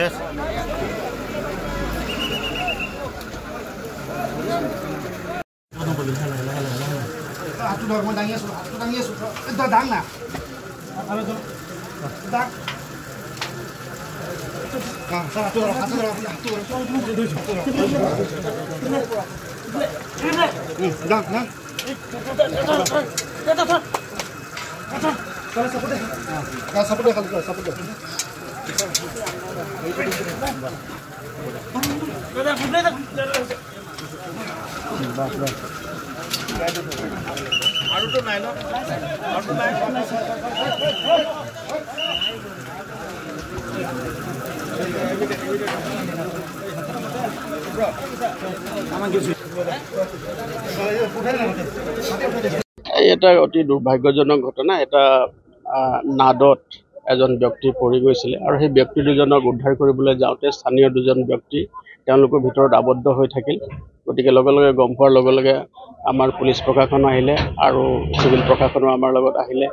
আছে হাতটো ধৰ মই দাঙি আছোঁ দাং না দাগ আৰুটো নাই ন আৰুটো নাই এটা অতি দুৰ্ভাগ্যজনক ঘটনা এটা নাদত এজন ব্যক্তি পৰি গৈছিলে আৰু সেই ব্যক্তি দুজনক উদ্ধাৰ কৰিবলৈ যাওঁতে স্থানীয় দুজন ব্যক্তি তেওঁলোকৰ ভিতৰত আবদ্ধ হৈ থাকিল গতিকে লগে লগে গম পোৱাৰ লগে লগে আমাৰ পুলিচ প্ৰশাসন আহিলে আৰু চিভিল প্ৰশাসনো আমাৰ লগত আহিলে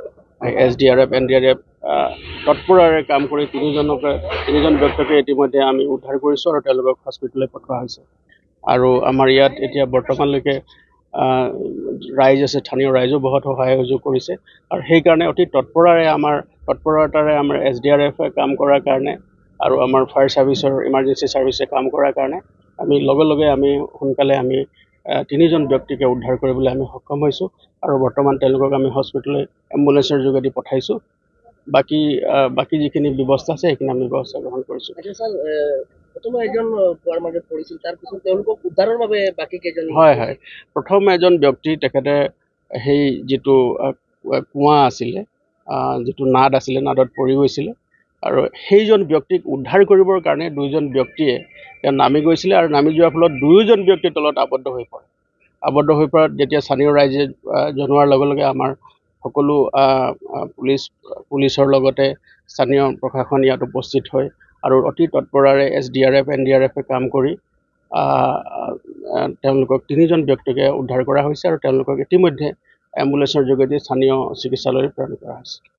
SDRF NDRF তৎপৰৰে কাম কৰি তিনিজন ব্যক্তিকে ইতিমধ্যে আমি উদ্ধাৰ কৰিছোঁ আৰু তেওঁলোকক হস্পিটেললৈ পঠোৱা হৈছে আৰু আমাৰ ইয়াত এতিয়া বৰ্তমানলৈকে ৰাইজ আছে স্থানীয় ৰাইজো বহুত সহায় সহযোগ কৰিছে আৰু সেইকাৰণে অতি তৎপৰতাৰে আমাৰ SDRF কাম কৰাৰ কাৰণে আৰু আমাৰ ফায়াৰ ছাৰ্ভিচৰ ইমাৰ্জেঞ্চি ছাৰ্ভিচে কাম কৰাৰ কাৰণে আমি লগে লগে আমি সোনকালে আমি তিনিজন ব্যক্তিকে উদ্ধাৰ কৰিবলৈ আমি সক্ষম হৈছোঁ আৰু বৰ্তমান তেওঁলোকক আমি হস্পিটেললৈ এম্বুলেন্সৰ যোগেদি পঠাইছোঁ বাকী যিখিনি ব্যৱস্থা আছে সেইখিনি আমি ব্যৱস্থা গ্ৰহণ কৰিছোঁ হয় হয় প্ৰথম এজন ব্যক্তি তেখেতে সেই যিটো কুঁৱা আছিলে যিটো নাদ আছিলে নাদত পৰি গৈছিলে আৰু সেইজন ব্যক্তিক উদ্ধাৰ কৰিবৰ কাৰণে দুইজন ব্যক্তিয়ে নামি গৈছিলে আৰু নামি যোৱাৰ ফলত দুয়োজন ব্যক্তিৰ তলত আবদ্ধ হৈ পৰাত যেতিয়া স্থানীয় ৰাইজে জনোৱাৰ লগে লগে আমাৰ সকলো পুলিচৰ লগতে স্থানীয় প্ৰশাসন ইয়াত উপস্থিত হয় আৰু অতি তৎপৰাৰে SDRF NDRF কাম কৰি তেওঁলোকক তিনিজন ব্যক্তিকে উদ্ধাৰ কৰা হৈছে আৰু তেওঁলোকক ইতিমধ্যে এম্বুলেন্সৰ যোগেদি স্থানীয় চিকিৎসালয়লৈ প্ৰেৰণ কৰা হৈছে।